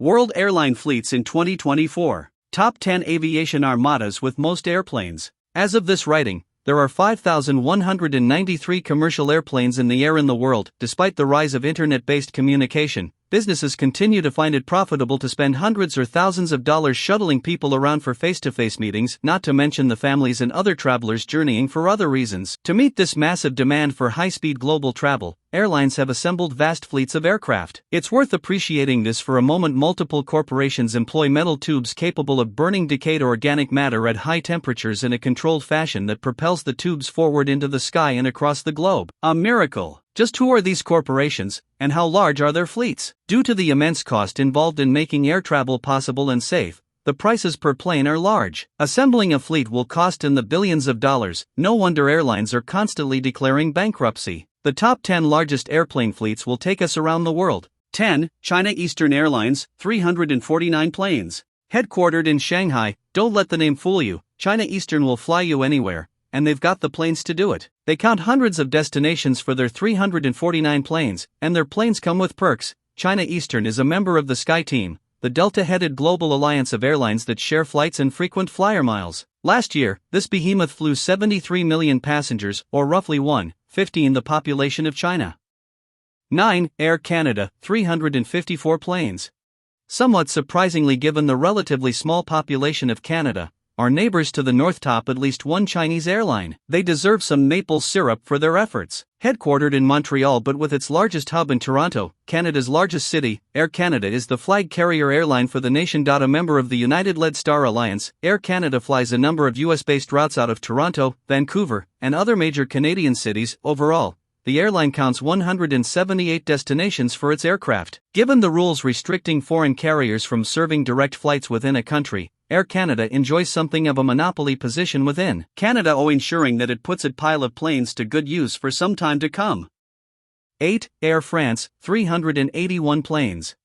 World airline fleets in 2024. Top 10 aviation armadas with most airplanes. As of this writing, there are 5,193 commercial airplanes in the air in the world. Despite the rise of internet-based communication, businesses continue to find it profitable to spend hundreds or thousands of dollars shuttling people around for face-to-face meetings, not to mention the families and other travelers journeying for other reasons. To meet this massive demand for high-speed global travel, airlines have assembled vast fleets of aircraft. It's worth appreciating this for a moment. Multiple corporations employ metal tubes capable of burning decayed organic matter at high temperatures in a controlled fashion that propels the tubes forward into the sky and across the globe. A miracle! Just who are these corporations, and how large are their fleets? Due to the immense cost involved in making air travel possible and safe, the prices per plane are large. Assembling a fleet will cost in the billions of dollars. No wonder airlines are constantly declaring bankruptcy. The top 10 largest airplane fleets will take us around the world. 10. China Eastern Airlines, 349 planes. Headquartered in Shanghai, don't let the name fool you. China Eastern will fly you anywhere, and they've got the planes to do it. They count hundreds of destinations for their 349 planes, and their planes come with perks. China Eastern is a member of the SkyTeam, the Delta-headed global alliance of airlines that share flights and frequent flyer miles. Last year, this behemoth flew 73 million passengers, or roughly 1/50 the population of China. 9. Air Canada, 354 planes. Somewhat surprisingly given the relatively small population of Canada, our neighbors to the north top at least one Chinese airline. They deserve some maple syrup for their efforts. Headquartered in Montreal but with its largest hub in Toronto, Canada's largest city, Air Canada is the flag carrier airline for the nation. A member of the United-led Star Alliance, Air Canada flies a number of US-based routes out of Toronto, Vancouver, and other major Canadian cities. Overall, the airline counts 178 destinations for its aircraft. Given the rules restricting foreign carriers from serving direct flights within a country, Air Canada enjoys something of a monopoly position within Canada, ensuring that it puts its pile of planes to good use for some time to come. 8. Air France, 381 planes.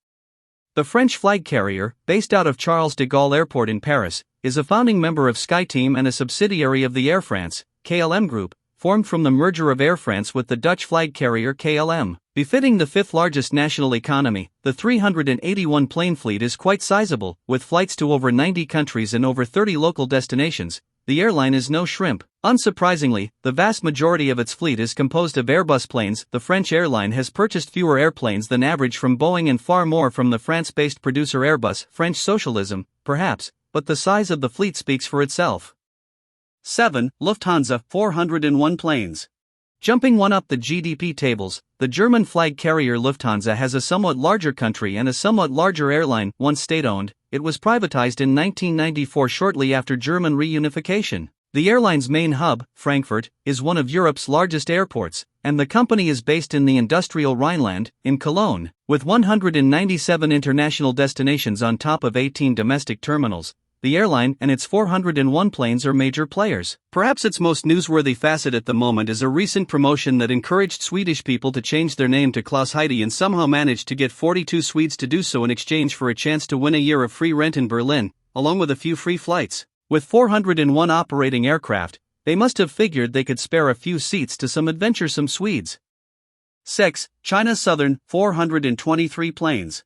The French flag carrier, based out of Charles de Gaulle Airport in Paris, is a founding member of SkyTeam and a subsidiary of the Air France, KLM Group, formed from the merger of Air France with the Dutch flag carrier KLM. Befitting the fifth largest national economy, the 381 plane fleet is quite sizable, with flights to over 90 countries and over 30 local destinations. The airline is no shrimp. Unsurprisingly, the vast majority of its fleet is composed of Airbus planes. The French airline has purchased fewer airplanes than average from Boeing and far more from the France-based producer Airbus. French socialism, perhaps, but the size of the fleet speaks for itself. 7. Lufthansa, 401 planes. Jumping one up the GDP tables, the German flag carrier Lufthansa has a somewhat larger country and a somewhat larger airline. Once state-owned, it was privatized in 1994 shortly after German reunification. The airline's main hub, Frankfurt, is one of Europe's largest airports, and the company is based in the industrial Rhineland, in Cologne. With 197 international destinations on top of 18 domestic terminals, the airline and its 401 planes are major players. Perhaps its most newsworthy facet at the moment is a recent promotion that encouraged Swedish people to change their name to Klaus Heidi and somehow managed to get 42 Swedes to do so in exchange for a chance to win a year of free rent in Berlin, along with a few free flights. With 401 operating aircraft, they must have figured they could spare a few seats to some adventuresome Swedes. 6. China Southern, 423 planes.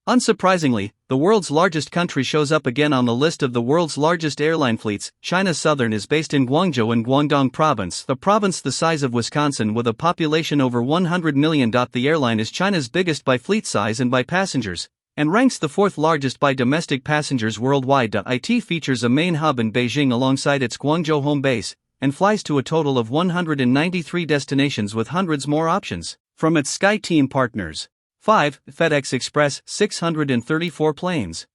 Unsurprisingly, the world's largest country shows up again on the list of the world's largest airline fleets. China Southern is based in Guangzhou in Guangdong Province, the province the size of Wisconsin with a population over 100 million. The airline is China's biggest by fleet size and by passengers, and ranks the fourth largest by domestic passengers worldwide. It features a main hub in Beijing alongside its Guangzhou home base, and flies to a total of 193 destinations with hundreds more options from its SkyTeam partners. 5. FedEx Express, 634 planes.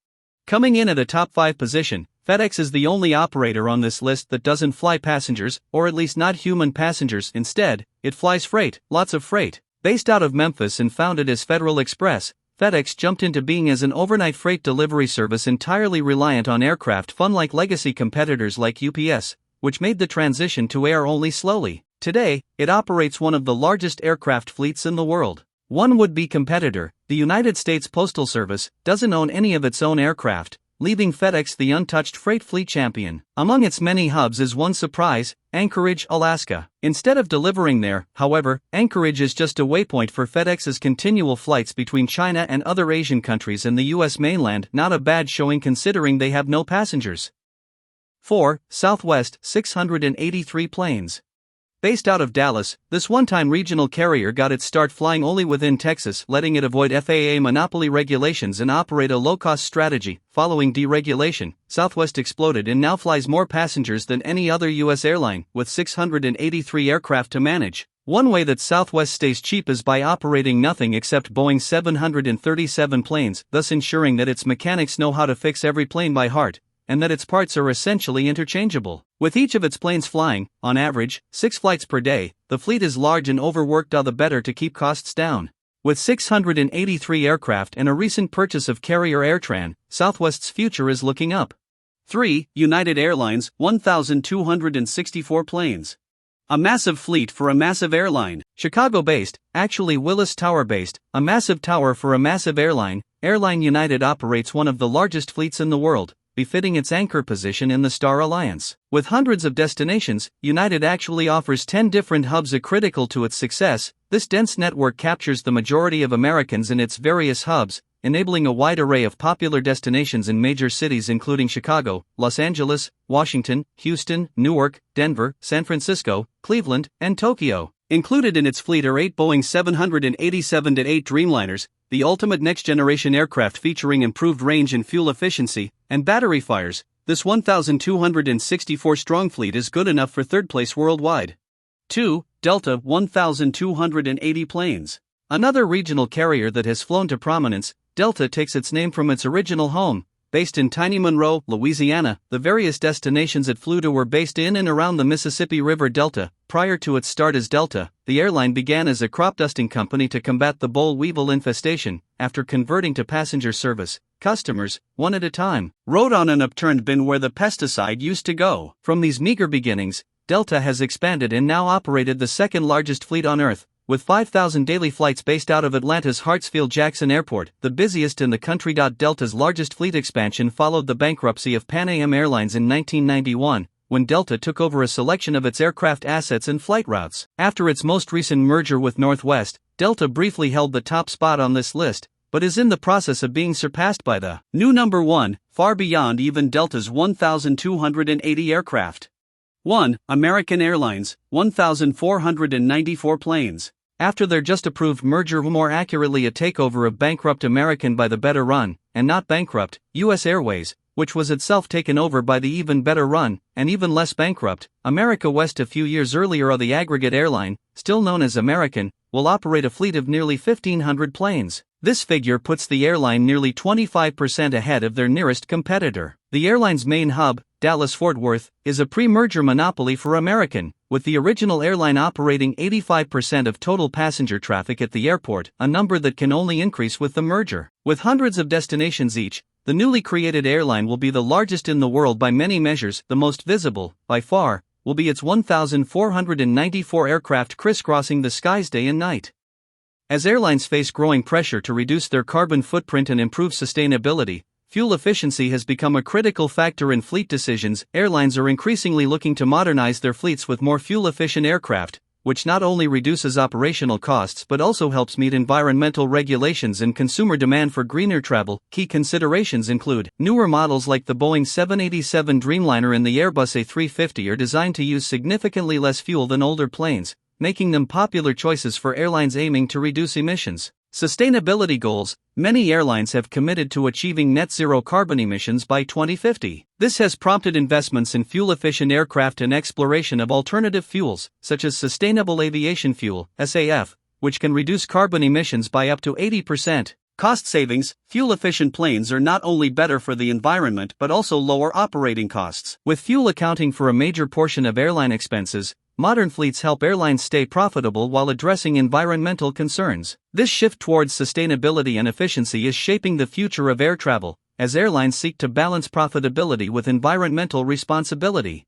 Coming in at a top 5 position, FedEx is the only operator on this list that doesn't fly passengers, or at least not human passengers. Instead, it flies freight, lots of freight. Based out of Memphis and founded as Federal Express, FedEx jumped into being as an overnight freight delivery service entirely reliant on aircraft, unlike legacy competitors like UPS, which made the transition to air only slowly. Today, it operates one of the largest aircraft fleets in the world. One would-be competitor, the United States Postal Service, doesn't own any of its own aircraft, leaving FedEx the untouched freight fleet champion. Among its many hubs is one surprise: Anchorage, Alaska. Instead of delivering there, however, Anchorage is just a waypoint for FedEx's continual flights between China and other Asian countries and the US mainland, not a bad showing considering they have no passengers. 4. Southwest, 683 planes. Based out of Dallas, this one-time regional carrier got its start flying only within Texas, letting it avoid FAA monopoly regulations and operate a low-cost strategy. Following deregulation, Southwest exploded and now flies more passengers than any other U.S. airline, with 683 aircraft to manage. One way that Southwest stays cheap is by operating nothing except Boeing 737 planes, thus ensuring that its mechanics know how to fix every plane by heart, and that its parts are essentially interchangeable. With each of its planes flying, on average, 6 flights per day, the fleet is large and overworked, all the better to keep costs down. With 683 aircraft and a recent purchase of carrier AirTran, Southwest's future is looking up. 3. United Airlines, 1,264 planes. A massive fleet for a massive airline. Chicago-based, actually Willis Tower-based, a massive tower for a massive airline, Airline United operates one of the largest fleets in the world, befitting its anchor position in the Star Alliance. With hundreds of destinations, United actually offers 10 different hubs. Critical to its success, this dense network captures the majority of Americans in its various hubs, enabling a wide array of popular destinations in major cities including Chicago, Los Angeles, Washington, Houston, Newark, Denver, San Francisco, Cleveland, and Tokyo. Included in its fleet are 8 Boeing 787-8 Dreamliners, the ultimate next-generation aircraft featuring improved range and fuel efficiency, and battery fires. This 1,264-strong fleet is good enough for third place worldwide. 2. Delta, 1,280 planes. Another regional carrier that has flown to prominence, Delta takes its name from its original home. Based in tiny Monroe, Louisiana, the various destinations it flew to were based in and around the Mississippi River Delta. Prior to its start as Delta, the airline began as a crop dusting company to combat the boll weevil infestation. After converting to passenger service, customers, one at a time, rode on an upturned bin where the pesticide used to go. From these meager beginnings, Delta has expanded and now operated the second largest fleet on Earth, with 5,000 daily flights based out of Atlanta's Hartsfield-Jackson Airport, the busiest in the country. Delta's largest fleet expansion followed the bankruptcy of Pan Am Airlines in 1991, when Delta took over a selection of its aircraft assets and flight routes. After its most recent merger with Northwest, Delta briefly held the top spot on this list, but is in the process of being surpassed by the new number 1, far beyond even Delta's 1,280 aircraft. 1. American Airlines, 1,494 planes. After their just-approved merger, more accurately a takeover of bankrupt American by the better run, and not bankrupt, U.S. Airways, which was itself taken over by the even better run, and even less bankrupt, America West a few years earlier. The aggregate airline, still known as American, will operate a fleet of nearly 1,500 planes. This figure puts the airline nearly 25% ahead of their nearest competitor. The airline's main hub, Dallas-Fort Worth, is a pre-merger monopoly for American, with the original airline operating 85% of total passenger traffic at the airport, a number that can only increase with the merger. With hundreds of destinations each, the newly created airline will be the largest in the world by many measures. The most visible, by far, will be its 1,494 aircraft crisscrossing the skies day and night. As airlines face growing pressure to reduce their carbon footprint and improve sustainability, fuel efficiency has become a critical factor in fleet decisions. Airlines are increasingly looking to modernize their fleets with more fuel-efficient aircraft, which not only reduces operational costs but also helps meet environmental regulations and consumer demand for greener travel. Key considerations include newer models like the Boeing 787 Dreamliner and the Airbus A350 are designed to use significantly less fuel than older planes, making them popular choices for airlines aiming to reduce emissions. Sustainability goals: many airlines have committed to achieving net zero carbon emissions by 2050. This has prompted investments in fuel-efficient aircraft and exploration of alternative fuels, such as sustainable aviation fuel, SAF, which can reduce carbon emissions by up to 80%. Cost savings: fuel-efficient planes are not only better for the environment but also lower operating costs. With fuel accounting for a major portion of airline expenses, modern fleets help airlines stay profitable while addressing environmental concerns. This shift towards sustainability and efficiency is shaping the future of air travel, as airlines seek to balance profitability with environmental responsibility.